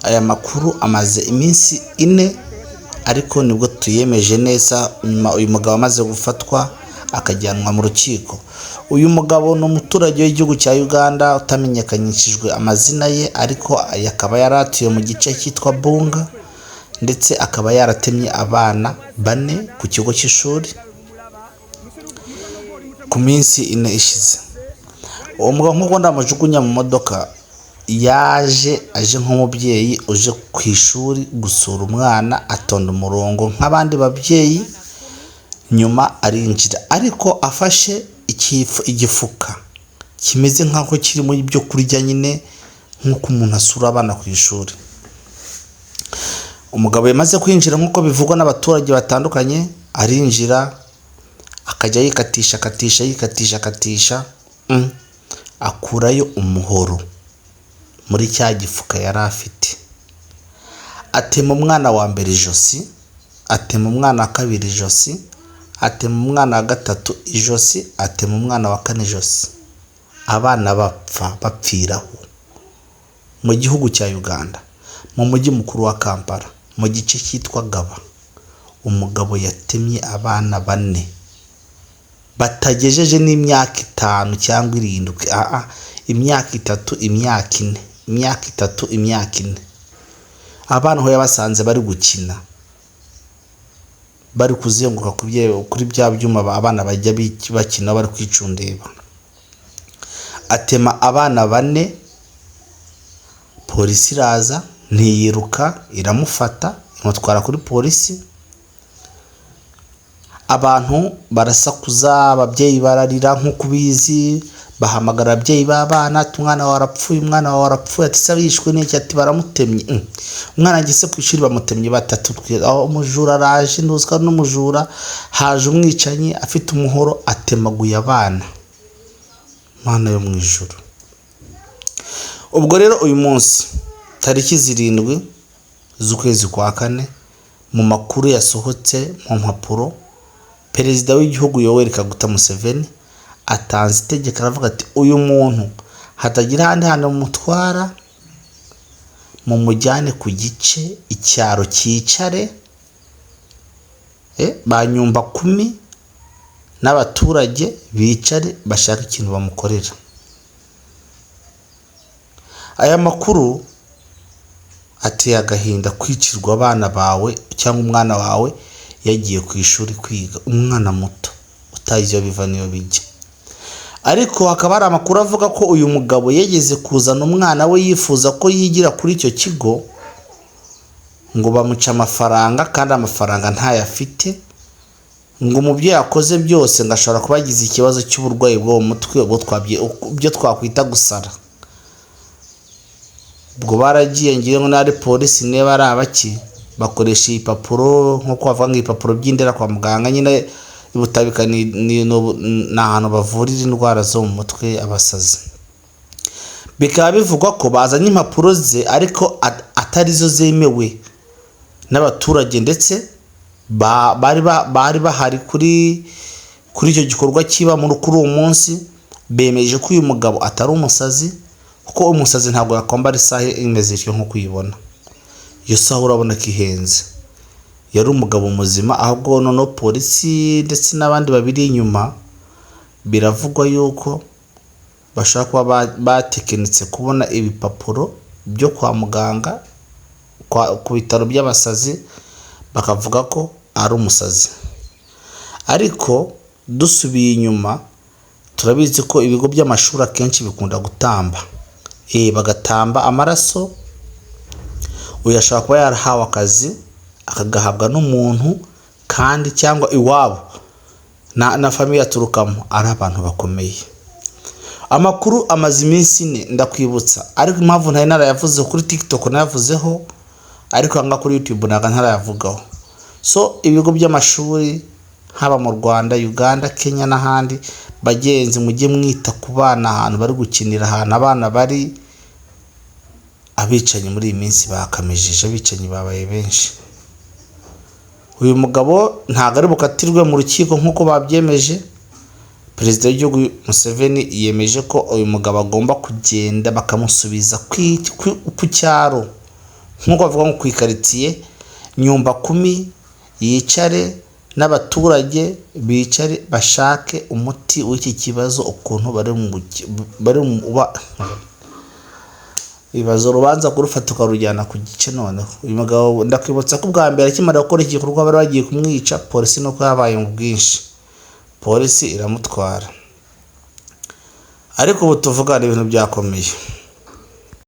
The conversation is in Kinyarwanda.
aya makuru amaze iminsi 4 ariko nibwo tuyemeje neza nyuma uyu mugabo amaze gufatwa akajyanwa mu rukiko. Uyu mugabo no umuturage w'igihugu cya Uganda utamenyekanyishijwe amazina ye, ariko yakaba yaratuye mu gice cyitwa Bunga, ndetse akaba yaratemye abana 4 ku kigo cy'ishuri ku minsi 4 ishize. Uwo mugabo nk'uko ndamujugunya mu modoka aje nk'umubyeyi uje ku ishuri gusura umwana, atonda umurongo nk'abandi babyeyi, nyuma arinjira ariko afashe igifuka kimeze nk'aho kirimo ibyo kurya nyine nk'uko umuntu asura abana ku ishuri. Umugabo yamaze kwinjira nk'uko bivugwa n'abaturage batandukanye, arinjira akajya yikatisha akurayo umuhoro muri cya gifuka yari afite, atema umwana wa mbere ijosi, atema umwana wa kabiri ijosi, atema umwana wa gatatu ijosi, atema umwana wa 4 ijosi. Abana bapfiraho mu gihugu cya Uganda, mu mujyi mukuru wa Kampala, mu gice cyitwa Gaba. Umugabo yatemye abana 4 batagejeje n'imyaka 5 cyangwa 7, imyaka 3, imyaka 4, imyaka 3, imyaka 4. Abana ho yabasanze bari gukina, bari kuzenguruka kuri bya byuma abana bajya bakina bari kwicundeba. Atema abana 4, polisi iraza ntiyiruka, iramufata imutwara kuri polisi. Abantu barasakuza, ababyeyi bararira nk'uko bizi, bahamagara ababyeyi b'abana, umwana warapfuye, umwana warapfuye, ati sabishwe n'iki, ati baramutemye. Umwana agise ku ishuri bamutemye 3, aho umujura araje, nduzwa n'umujura, haje umwicanyi afite umuhoro atemaguye abana. Mana yo mu ijuru. Ubwo rero uyu munsi tariki 7 z'ukwezi kwa 4, mu makuru yasohotse mu mpapuro, Perezida w'igihugu Yoweri Kaguta Museveni atanze itegeko aravuga ati uyu muntu hatagira handi hano mutwara, mu mujyane ku gice icyaro cyicare, banyumba 10 n'abaturage bicare bashaka ikintu bamukorera. Aya makuru ateye agahinda kwicirwa abana bawe cyangwa umwana wawe yagiye ku ishuri kwiga, umwana muto utayizo biva niyo bijya. Ariko hakaba hari amakuru avuga ko uyu mugabo yegeze kuzana umwana we yifuza ko yigira kuri icyo kigo, ngo bamuca amafaranga kandi amafaranga ntayafite, ngo umubyeyi akoze byose ngashobora kuba yagize ikibazo cy'uburwayi bwo mu mutwe byo twakwita gusara. Ubwo baragiye ngiye ngo nari polisi niba ari abaki bakoresha ipapuro nko kwavuga ngo ipapuro by'indera kwa muganga nyine ibutabika ni ahantu bavurira indwara zo mu mutwe abasazi. Bikaba bivugwa ko bazanye impapuro ze ariko atari zo zemewe n'abaturage, ndetse bari bahari kuri icyo gikorwa kiba muri kuri uwo munsi, bemeje ko uyu mugabo atari umusazi, kuko umusazi ntabwo yakwambara isaha imeze ityo nko kuyibona. Iyo saha urabona ko ihenze. Yari umugabo muzima, ahubwo none polisi ndetse n'abandi babiri inyuma biravugwa yuko bashaka kuba batekinitse kubona ibipapuro byo kwa muganga ku bitaro by'abasazi, bakavuga ko ari umusazi. Ariko dusubiye inyuma turabizi ko ibigo by'amashuri akenshi bikunda gutamba, bagatamba amaraso. Uyashaka kuba yarahawe akazi akagahabwa n'umuntu kandi cyangwa iwabo na famiye aturukamo ari abantu bakomeye. Amakuru amaze iminsi 4 ndakwibutsa, ariko impamvu ntari narayavuze kuri TikTok nayavuzeho, ariko anga kuri YouTube naga ntarayavugaho. So ibigo by'amashuri haba mu Rwanda, Uganda, Kenya n'ahandi, bagenzi mujye mwita ku bana ahantu bari gukinira, ahantu abana bari. Abicanyi muri iyi minsi bakamejeje, abicanyi babaye benshi. Uyu mugabo ntago ari bukatirwe mu rukiko nk'uko babyemeje. Perezida w'igihugu Museveni yemeje ko uyu mugabo agomba kugenda bakamusubiza ku cyaro nk'uko bavuga ngo ku ikaritsiye nyumba kumi yicare n'abaturage bicare bashake umuti w'iki kibazo ukuntu bari ibibazo urubanza kurufata ukarujyana ku gice. Noneho uyu mugabo ndakwibutsa ko ubwa mbere akimara gukora iki gikorwa bari bagiye kumwica, polisi nuko yabaye mu bwinshi, polisi iramutwara. Ariko ubu tuvugana ibintu byakomeye.